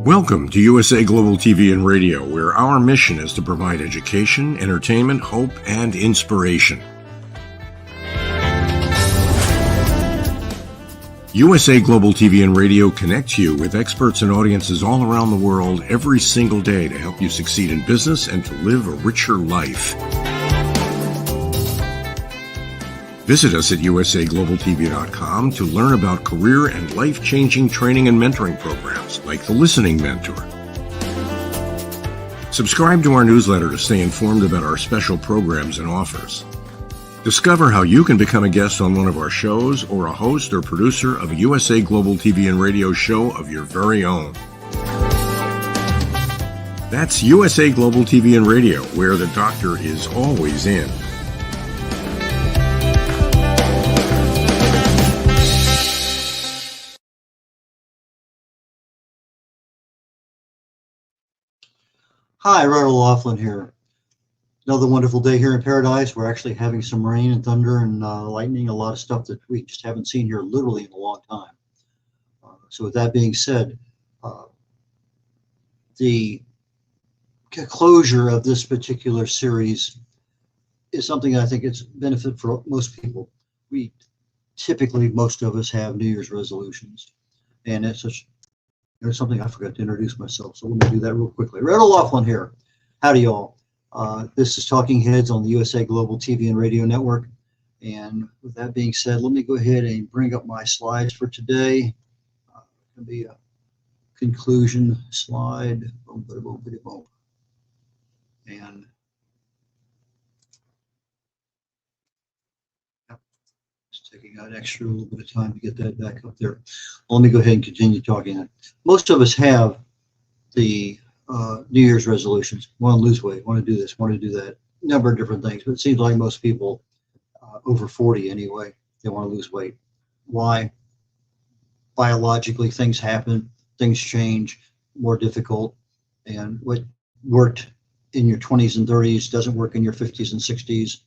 Welcome to USA Global TV and Radio, where our mission is to provide education, entertainment, hope, and inspiration. USA Global TV and Radio connects you with experts and audiences all around the world every single day to help you succeed in business and to live a richer life. Visit us at usaglobaltv.com to learn about career and life-changing training and mentoring programs like the Listening Mentor. Subscribe to our newsletter to stay informed about our special programs and offers. Discover how you can become a guest on one of our shows or a host or producer of a USA Global TV and Radio show of your very own. That's USA Global TV and Radio, where the doctor is always in. Hi, red.olaughlin here. Another wonderful day here in paradise. We're actually having some rain and thunder and lightning, a lot of stuff that we just haven't seen here literally in a long time. So with that being said, the closure of this particular series is something I think it's benefit for most people. We typically, most of us have New Year's resolutions, and there's something I forgot to introduce myself, so let me do that real quickly. red.olaughlin here. Howdy, y'all. This is Talking Heads on the USA Global TV and Radio Network. And with that being said, let me go ahead and bring up my slides for today. It's going to be a conclusion slide. Boom, boom, boom, boom, boom. And it's taking an extra little bit of time to get that back up there. Let me go ahead and continue talking. Most of us have the New Year's resolutions. Want to lose weight, want to do this, want to do that. Number of different things, but it seems like most people over 40 anyway, they want to lose weight. Why? Biologically, things happen, things change, more difficult, and what worked in your 20s and 30s doesn't work in your 50s and 60s.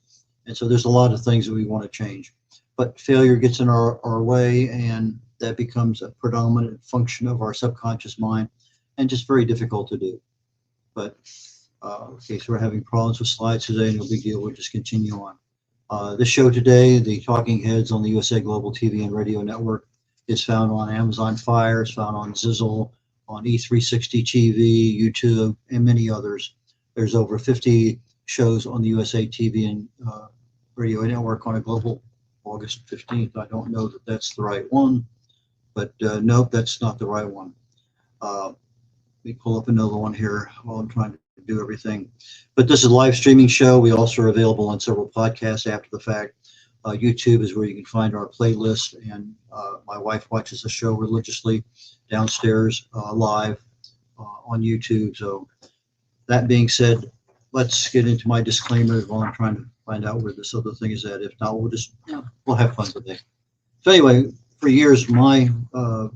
And so there's a lot of things that we want to change. But failure gets in our way, and that becomes a predominant function of our subconscious mind, and just very difficult to do. But okay, so we're having problems with slides today, no big deal, we'll just continue on. This show today, the Talking Heads on the USA Global TV and Radio Network, is found on Amazon Fire, it's found on Zizzle, on E360 TV, YouTube, and many others. There's over 50 shows on the USA TV and Radio Network on a global August 15th. I don't know that that's the right one, but nope, that's not the right one. Let me pull up another one here while I'm trying to do everything. But this is a live streaming show. We also are available on several podcasts after the fact. YouTube is where you can find our playlist, and my wife watches the show religiously downstairs live on YouTube. So that being said, let's get into my disclaimers while I'm trying to find out where this other thing is at. If not, we'll have fun today. So anyway, for years, my New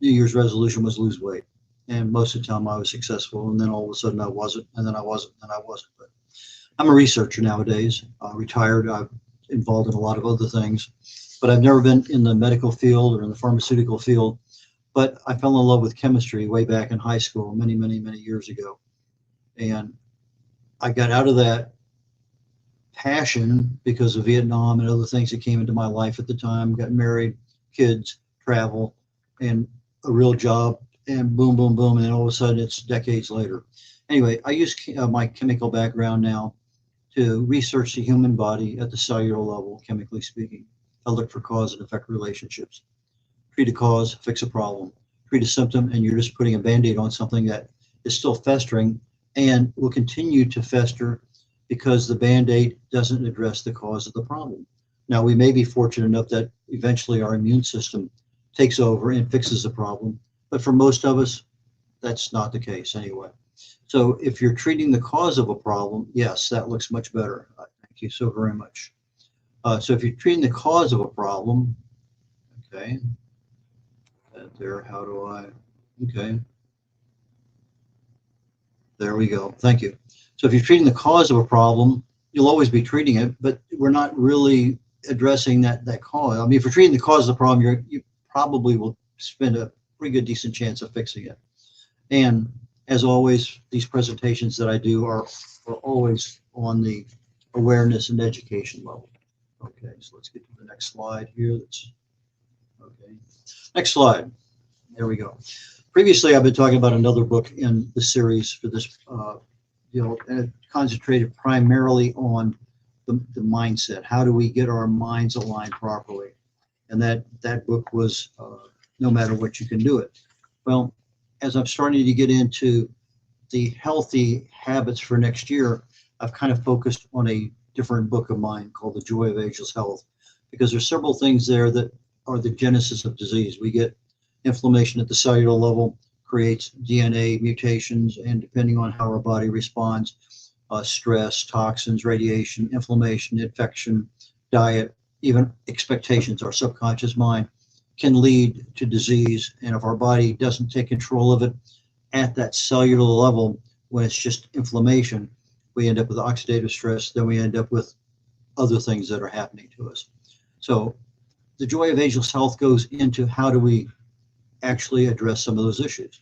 Year's resolution was lose weight. And most of the time I was successful, and then all of a sudden I wasn't, and then I wasn't, and I wasn't. But I'm a researcher nowadays, retired. I'm involved in a lot of other things, but I've never been in the medical field or in the pharmaceutical field. But I fell in love with chemistry way back in high school, many, many, many years ago. And I got out of that passion because of Vietnam and other things that came into my life at the time. Got married, kids, travel, and a real job, and boom, boom, boom, and then all of a sudden it's decades later. Anyway, I use my chemical background now to research the human body at the cellular level, chemically speaking. I look for cause and effect relationships. Treat a cause, fix a problem. Treat a symptom, and you're just putting a Band-Aid on something that is still festering and will continue to fester because the Band-Aid doesn't address the cause of the problem. Now, we may be fortunate enough that eventually our immune system takes over and fixes the problem, but for most of us, that's not the case anyway. So if you're treating the cause of a problem, yes, that looks much better. Thank you so very much. So if you're treating the cause of a problem, okay, there, how do I, okay. There we go. Thank you. So if you're treating the cause of a problem, you'll always be treating it, but we're not really addressing that cause. I mean, if you're treating the cause of the problem, you probably will spend a pretty good, decent chance of fixing it. And as always, these presentations that I do are always on the awareness and education level. Okay, so let's get to the next slide here. Okay. Next slide. There we go. Previously, I've been talking about another book in the series for this, and it concentrated primarily on the mindset. How do we get our minds aligned properly? And that book was No Matter What You Can Do It. Well, as I'm starting to get into the healthy habits for next year, I've kind of focused on a different book of mine called The Joy of Ageless Health, because there's several things there that are the genesis of disease. We get inflammation at the cellular level, creates DNA mutations, and depending on how our body responds, stress, toxins, radiation, inflammation, infection, diet, even expectations, our subconscious mind can lead to disease. And if our body doesn't take control of it at that cellular level, when it's just inflammation, we end up with oxidative stress, then we end up with other things that are happening to us. So the Joy of Ageless Health goes into how do we actually address some of those issues.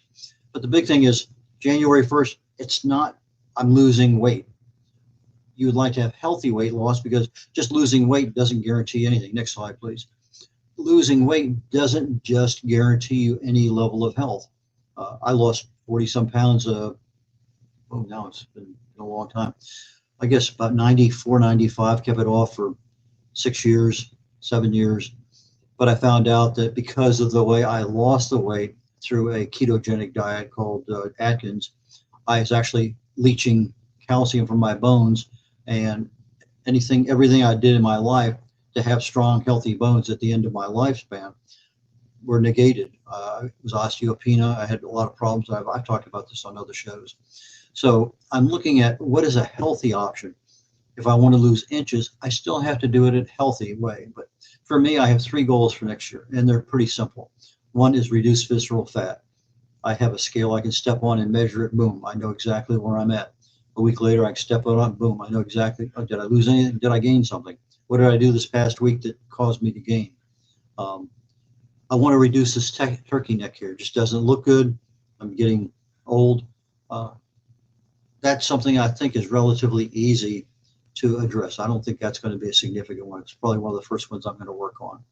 But the big thing is January 1st, it's not I'm losing weight. You would like to have healthy weight loss, because just losing weight doesn't guarantee anything. Next slide, please. Losing weight doesn't just guarantee you any level of health. I lost 40 some pounds. Now it's been a long time. I guess about 94, 95, kept it off for 6 years, 7 years. But I found out that because of the way I lost the weight through a ketogenic diet called Atkins, I was actually leaching calcium from my bones, and everything I did in my life to have strong, healthy bones at the end of my lifespan were negated. It was osteopenia. I had a lot of problems. I've talked about this on other shows. So I'm looking at what is a healthy option. If I want to lose inches, I still have to do it in a healthy way. But for me, I have 3 goals for next year, and they're pretty simple. One is reduce visceral fat. I have a scale I can step on and measure it. Boom, I know exactly where I'm at. A week later, I can step on it. Boom, I know exactly. Oh, did I lose anything? Did I gain something? What did I do this past week that caused me to gain? I want to reduce this turkey neck here. It just doesn't look good. I'm getting old. That's something I think is relatively easy to address. I don't think that's going to be a significant one. It's probably one of the first ones I'm going to work on.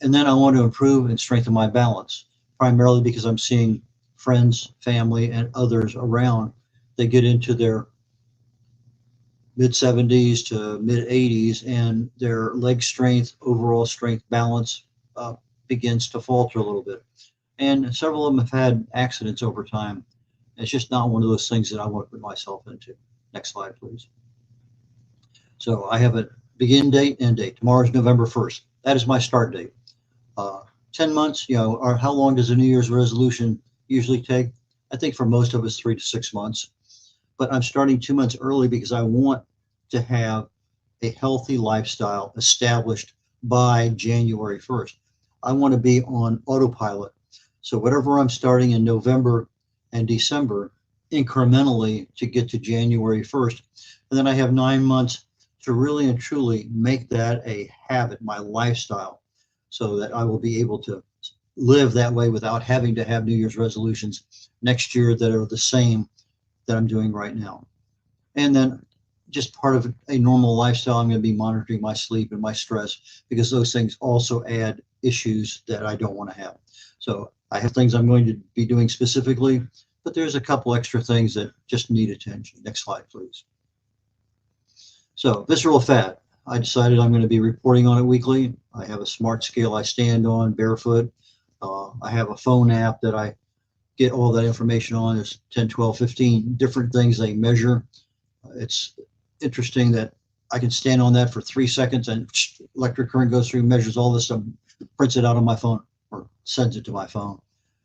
And then I want to improve and strengthen my balance, primarily because I'm seeing friends, family, and others around. They get into their mid 70s to mid 80s, and their leg strength, overall strength, balance begins to falter a little bit. And several of them have had accidents over time. It's just not one of those things that I want to put myself into. Next slide, please. So I have a begin date, end date. Tomorrow's November 1st. That is my start date. 10 months, or how long does a New Year's resolution usually take? I think for most of us, 3 to 6 months. But I'm starting 2 months early because I want to have a healthy lifestyle established by January 1st. I want to be on autopilot. So whatever I'm starting in November and December, incrementally to get to January 1st. And then I have 9 months to really and truly make that a habit, my lifestyle, so that I will be able to live that way without having to have New Year's resolutions next year that are the same that I'm doing right now. And then just part of a normal lifestyle, I'm going to be monitoring my sleep and my stress, because those things also add issues that I don't want to have. So I have things I'm going to be doing specifically, but there's a couple extra things that just need attention. Next slide, please. So visceral fat, I decided I'm going to be reporting on it weekly. I have a smart scale I stand on barefoot. I have a phone app that I get all that information on. There's 10, 12, 15 different things they measure. It's interesting that I can stand on that for 3 seconds and electric current goes through, measures all this stuff, prints it out on my phone or sends it to my phone.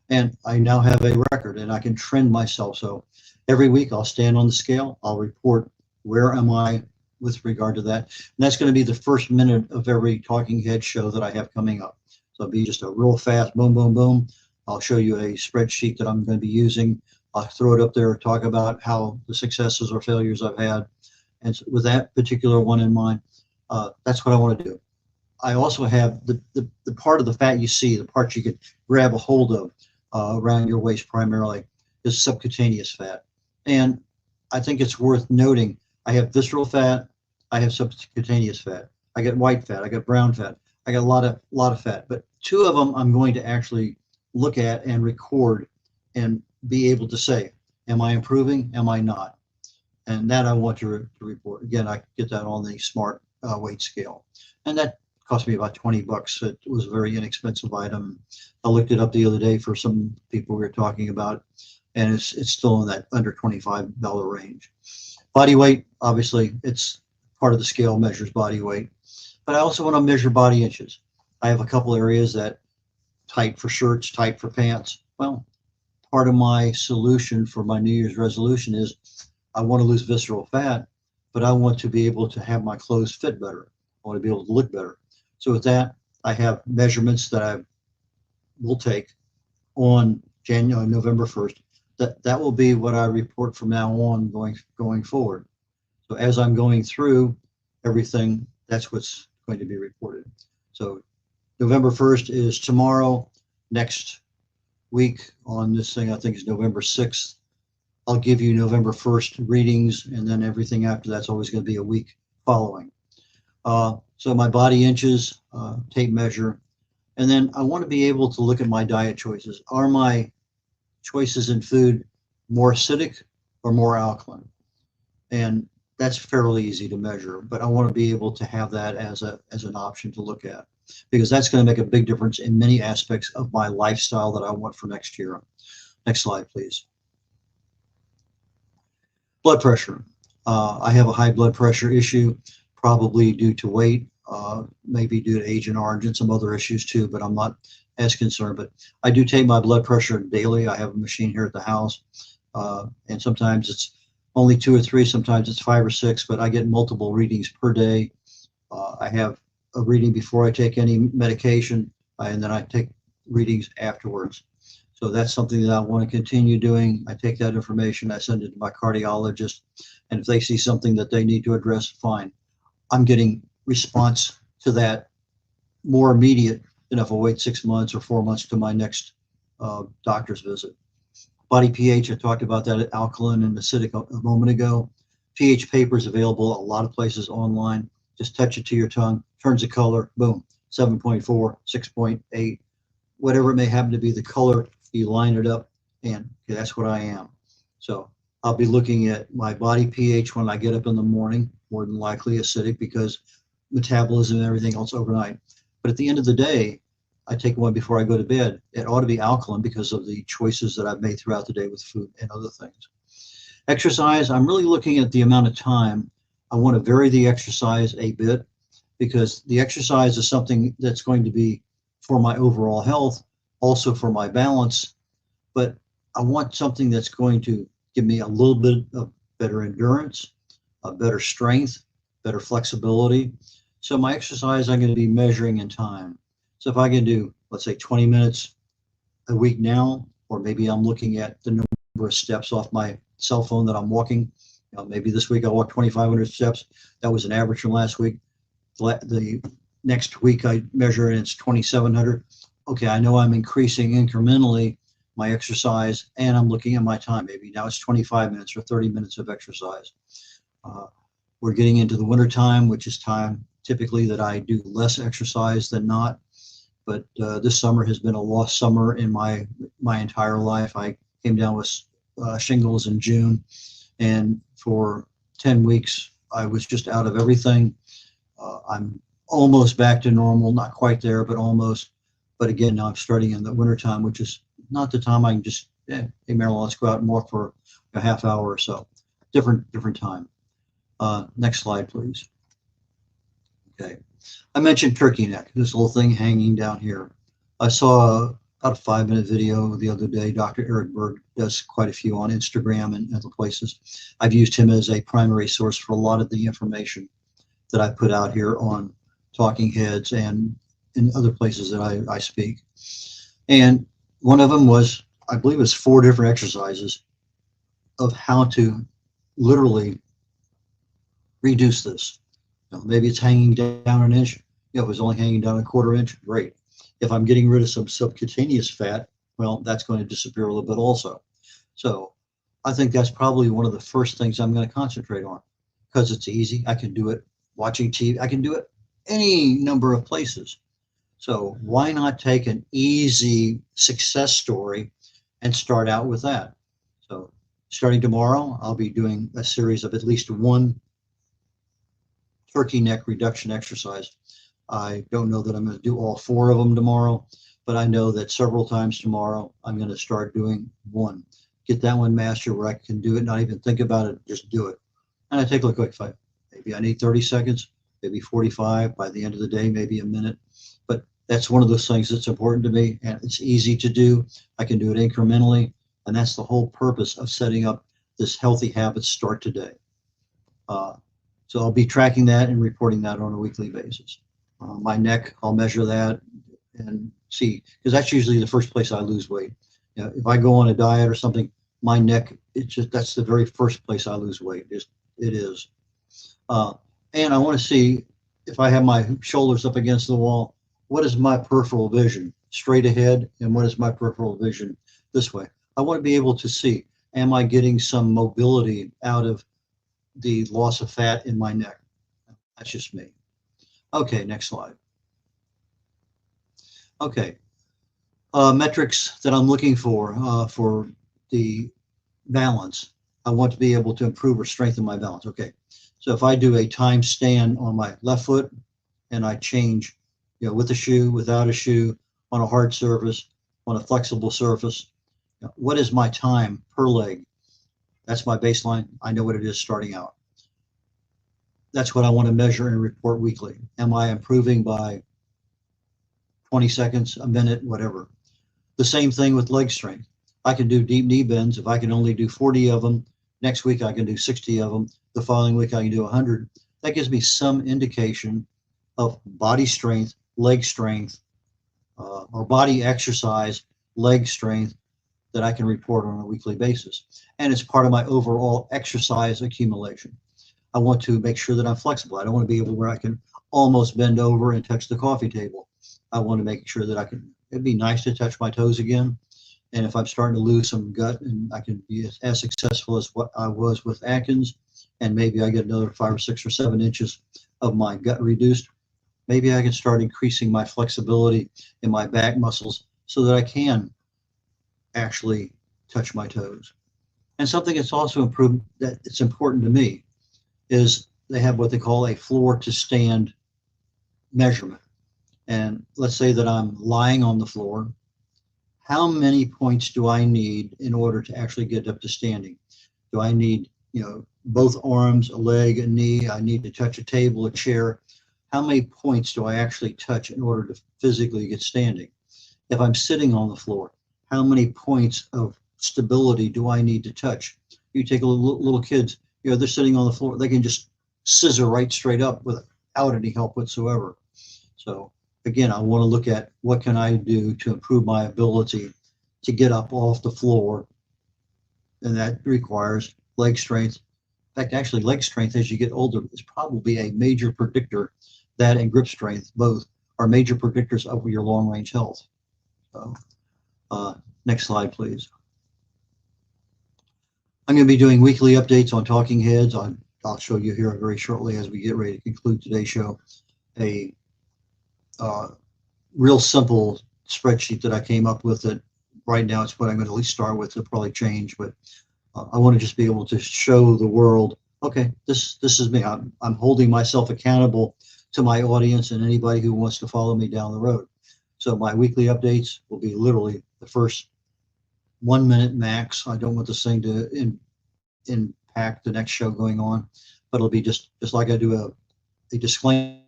And I now have a record and I can trend myself. So every week I'll stand on the scale. I'll report where am I with regard to that. And that's going to be the first minute of every talking head show that I have coming up. So it'll be just a real fast boom, boom, boom. I'll show you a spreadsheet that I'm going to be using. I'll throw it up there, talk about how the successes or failures I've had. And with that particular one in mind, that's what I want to do. I also have the part of the fat you see, the part you can grab a hold of. around your waist primarily, is subcutaneous fat. And I think it's worth noting, I have visceral fat, I have subcutaneous fat, I got white fat, I got brown fat, I got a lot of fat, but two of them I'm going to actually look at and record and be able to say, am I improving? Am I not? And that I want to report. Again, I get that on the smart weight scale. And that cost me about 20 bucks. It was a very inexpensive item. I looked it up the other day for some people we were talking about, and it's still in that under $25 range. Body weight, obviously, it's part of the scale measures body weight. But I also want to measure body inches. I have a couple areas that tight for shirts, tight for pants. Well, part of my solution for my New Year's resolution is I want to lose visceral fat, but I want to be able to have my clothes fit better. I want to be able to look better. So with that, I have measurements that I will take on November 1st. That will be what I report from now on going forward. So as I'm going through everything, that's what's going to be reported. So November 1st is tomorrow. Next week on this thing, I think is November 6th. I'll give you November 1st readings, and then everything after that's always going to be a week following. So my body inches, tape measure, and then I want to be able to look at my diet choices. Are my choices in food more acidic or more alkaline? And that's fairly easy to measure, but I want to be able to have that as an option to look at, because that's going to make a big difference in many aspects of my lifestyle that I want for next year. Next slide, please. Blood pressure. I have a high blood pressure issue, probably due to weight, maybe due to Agent Orange and some other issues too, but I'm not as concerned. But I do take my blood pressure daily. I have a machine here at the house, and sometimes it's only 2 or 3, sometimes it's 5 or 6, but I get multiple readings per day. I have a reading before I take any medication, and then I take readings afterwards. So that's something that I want to continue doing. I take that information, I send it to my cardiologist, and if they see something that they need to address, fine. I'm getting response to that more immediate than if I wait 6 months or 4 months to my next doctor's visit. Body pH, I talked about that, alkaline and acidic a moment ago. pH paper is available a lot of places online. Just touch it to your tongue, turns the color, boom, 7.4, 6.8, whatever it may happen to be the color, you line it up, and okay, that's what I am. So I'll be looking at my body pH when I get up in the morning, more than likely acidic because metabolism and everything else overnight. But at the end of the day, I take one before I go to bed. It ought to be alkaline because of the choices that I've made throughout the day with food and other things. Exercise, I'm really looking at the amount of time. I want to vary the exercise a bit because the exercise is something that's going to be for my overall health, also for my balance, but I want something that's going to give me a little bit of better endurance, a better strength, better flexibility. So my exercise, I'm going to be measuring in time. So if I can do, let's say 20 minutes a week now, or maybe I'm looking at the number of steps off my cell phone that I'm walking. Maybe this week I walked 2,500 steps. That was an average from last week. The next week I measure and it's 2,700. Okay, I know I'm increasing incrementally my exercise, and I'm looking at my time. Maybe now it's 25 minutes or 30 minutes of exercise. We're getting into the winter time, which is time typically that I do less exercise than not. But this summer has been a lost summer in my entire life. I came down with shingles in June, and for 10 weeks I was just out of everything. I'm almost back to normal, not quite there, but almost. But again, now I'm starting in the wintertime, which is not the time I can just, hey Marilyn, let's go out and walk for a half hour or so. Different time. Next slide, please. Okay. I mentioned turkey neck, this little thing hanging down here. I saw about a 5-minute video the other day. Dr. Eric Berg does quite a few on Instagram and other places. I've used him as a primary source for a lot of the information that I put out here on Talking Heads and in other places that I speak. And one of them was, I believe it's 4 different exercises of how to literally reduce this. Maybe it's hanging down an inch. If it was only hanging down a 1/4 inch, great. If I'm getting rid of some subcutaneous fat, well, that's going to disappear a little bit also. So I think that's probably one of the first things I'm going to concentrate on because it's easy. I can do it watching TV. I can do it any number of places. So why not take an easy success story and start out with that? So starting tomorrow, I'll be doing a series of at least one turkey neck reduction exercise. I don't know that I'm going to do all 4 of them tomorrow, but I know that several times tomorrow I'm going to start doing one. Get that one mastered where I can do it, not even think about it, just do it. And I take a quick fight. Maybe I need 30 seconds, maybe 45. By the end of the day, maybe a minute. But that's one of those things that's important to me, and it's easy to do. I can do it incrementally, and that's the whole purpose of setting up this healthy habits start today. So I'll be tracking that and reporting that on a weekly basis. My neck, I'll measure that and see, because that's usually the first place I lose weight. You know, if I go on a diet or something, my neck, that's the very first place I lose weight. It is. And I want to see if I have my shoulders up against the wall, what is my peripheral vision straight ahead, and what is my peripheral vision this way? I want to be able to see, am I getting some mobility out of the loss of fat in my neck? That's just me. Okay, next slide. Okay, metrics that I'm looking for the balance. I want to be able to improve or strengthen my balance. Okay, so if I do a time stand on my left foot and I change, you know, with a shoe, without a shoe, on a hard surface, on a flexible surface, you know, what is my time per leg? That's my baseline. I know what it is starting out. That's what I want to measure and report weekly. Am I improving by 20 seconds, a minute, whatever? The same thing with leg strength. I can do deep knee bends. If I can only do 40 of them, next week I can do 60 of them. The following week I can do 100. That gives me some indication of body strength, leg strength, or body exercise, leg strength that I can report on a weekly basis. And it's part of my overall exercise accumulation. I want to make sure that I'm flexible. I don't want to be able where I can almost bend over and touch the coffee table. I want to make sure that I can, it'd be nice to touch my toes again. And if I'm starting to lose some gut and I can be as successful as what I was with Atkins, and maybe I get another 5 or 6 or 7 inches of my gut reduced, maybe I can start increasing my flexibility in my back muscles so that I can actually touch my toes. And something that's also improved, that it's important to me, is they have what they call a floor to stand measurement. And let's say that I'm lying on the floor. How many points do I need in order to actually get up to standing? Do I need, you know, both arms, a leg, a knee? I need to touch a table, a chair. How many points do I actually touch in order to physically get standing? If I'm sitting on the floor, how many points of stability do I need to touch? You take a little kids, you know, they're sitting on the floor, they can just scissor right straight up without any help whatsoever. So again, I want to look at what can I do to improve my ability to get up off the floor, and that requires leg strength. In fact, actually, leg strength as you get older is probably a major predictor. That and grip strength both are major predictors of your long-range health. So, next slide, please. I'm going to be doing weekly updates on talking heads. I'll show you here very shortly as we get ready to conclude today's show a real simple spreadsheet that I came up with. That right now it's what I'm going to at least start with. It'll probably change, but I want to just be able to show the world, okay, this is me. I'm holding myself accountable to my audience and anybody who wants to follow me down the road. So my weekly updates will be literally the first 1 minute max. I don't want this thing to impact the next show going on, but it'll be just like I do a disclaimer.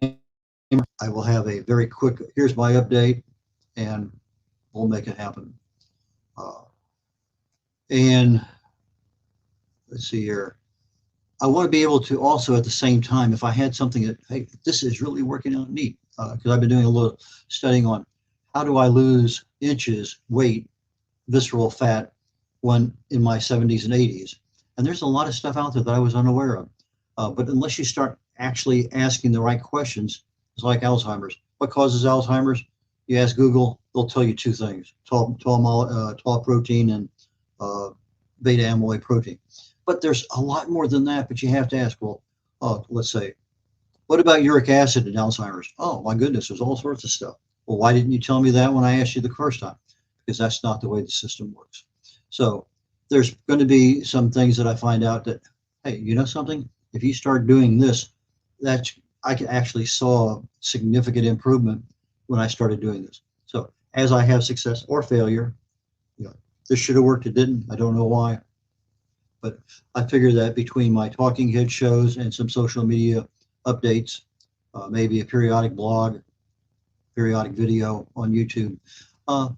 I will have a very quick, here's my update, and we'll make it happen. And let's see here. I want to be able to also at the same time, if I had something that, hey, this is really working out neat, because I've been doing a little studying on how do I lose inches, weight, visceral fat when in my 70s and 80s. And there's a lot of stuff out there that I was unaware of. But unless you start actually asking the right questions, it's like Alzheimer's. What causes Alzheimer's? You ask Google, they'll tell you two things: tall protein and beta amyloid protein. But there's a lot more than that. But you have to ask, well, let's say, what about uric acid in Alzheimer's? Oh my goodness, there's all sorts of stuff. Well, why didn't you tell me that when I asked you the first time? Because that's not the way the system works. So there's going to be some things that I find out that, hey, you know something? If you start doing this, I actually saw significant improvement when I started doing this. So as I have success or failure, this should have worked, it didn't. I don't know why. But I figure that between my talking head shows and some social media updates, maybe a periodic blog, periodic video on YouTube,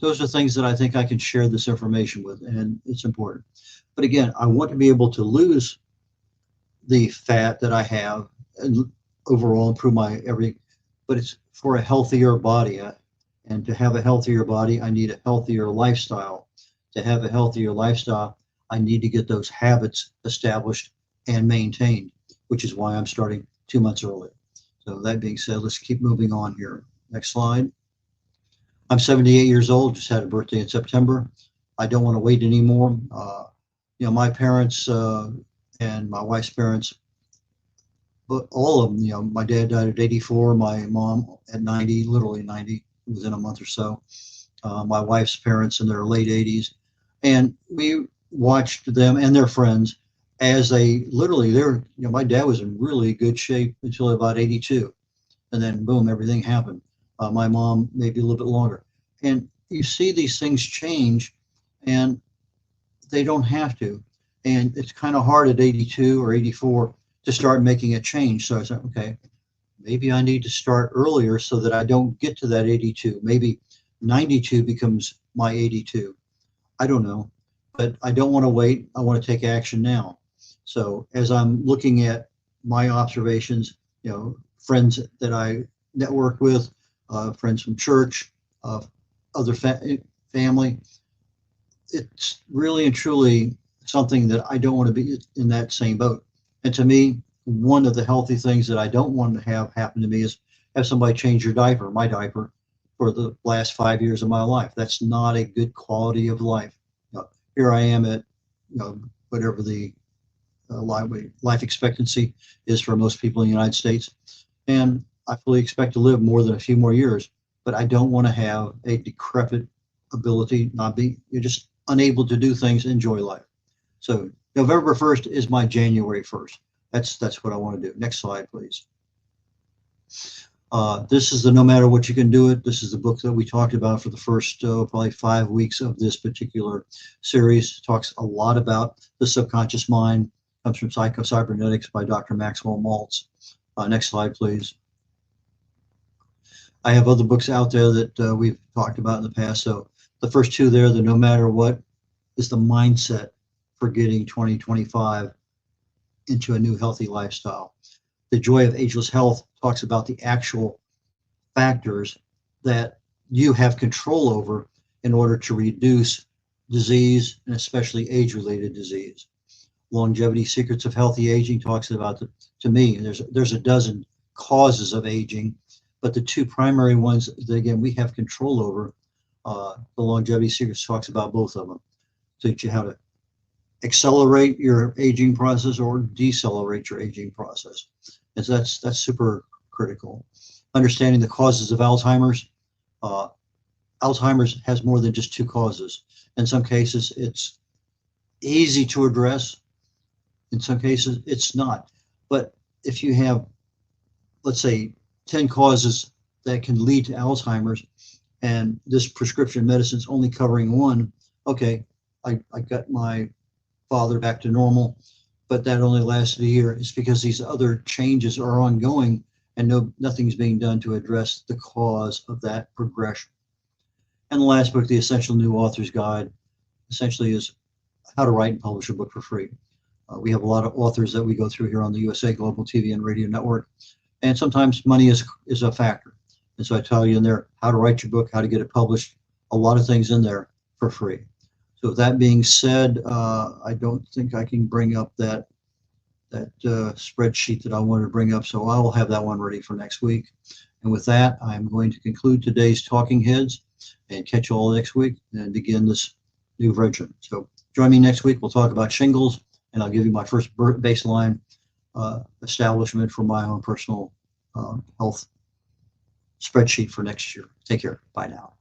those are things that I think I can share this information with, and it's important. But again, I want to be able to lose the fat that I have and overall improve but it's for a healthier body. And to have a healthier body, I need a healthier lifestyle. To have a healthier lifestyle, I need to get those habits established and maintained, which is why I'm starting 2 months early. So that being said, let's keep moving on here. Next slide. I'm 78 years old, just had a birthday in September. I don't want to wait anymore. My parents and my wife's parents, but all of them, my dad died at 84, my mom at 90, literally 90, within a month or so. My wife's parents in their late 80s. And we watched them and their friends as my dad was in really good shape until about 82. And then boom, everything happened. My mom, maybe a little bit longer. And you see these things change, and they don't have to. And it's kind of hard at 82 or 84 to start making a change. So I said, okay, maybe I need to start earlier so that I don't get to that 82. Maybe 92 becomes my 82. I don't know, but I don't want to wait. I want to take action now. So as I'm looking at my observations, friends that I network with, friends from church, other family, it's really and truly something that I don't want to be in that same boat. And to me, one of the healthy things that I don't want to have happen to me is have somebody change my diaper, for the last 5 years of my life. That's not a good quality of life. Here I am at whatever the life expectancy is for most people in the United States, and I fully expect to live more than a few more years. But I don't want to have a decrepit ability, you're just unable to do things, enjoy life. So November 1st is my January 1st. That's what I want to do. Next slide, please. This is the No Matter What You Can Do It. This is the book that we talked about for the first probably 5 weeks of this particular series. It talks a lot about the subconscious mind. Comes from Psycho-Cybernetics by Dr. Maxwell Maltz. Next slide, please. I have other books out there that we've talked about in the past. So the first two there, the No Matter What, is the mindset for getting 2025 into a new healthy lifestyle. The Joy of Ageless Health talks about the actual factors that you have control over in order to reduce disease, and especially age-related disease. Longevity Secrets of Healthy Aging talks about, to me, there's a dozen causes of aging, but the two primary ones that, again, we have control over, the Longevity Secrets talks about both of them. Teach you how to accelerate your aging process or decelerate your aging process. And so that's super critical. Understanding the causes of Alzheimer's. Alzheimer's has more than just two causes. In some cases, it's easy to address. In some cases, it's not. But if you have, let's say, 10 causes that can lead to Alzheimer's, and this prescription medicine is only covering one, okay, I got my father back to normal, but that only lasted a year. It's because these other changes are ongoing and nothing's being done to address the cause of that progression. And the last book, The Essential New Author's Guide, essentially is how to write and publish a book for free. We have a lot of authors that we go through here on the USA Global TV and Radio Network, and sometimes money is a factor. And so I tell you in there how to write your book, how to get it published, a lot of things in there for free. So with that being said, I don't think I can bring up that spreadsheet that I wanted to bring up, so I will have that one ready for next week. And with that, I'm going to conclude today's Talking Heads. and catch you all next week and begin this new version. So join me next week. We'll talk about shingles, and I'll give you my first baseline establishment for my own personal health spreadsheet for next year. Take care. Bye now.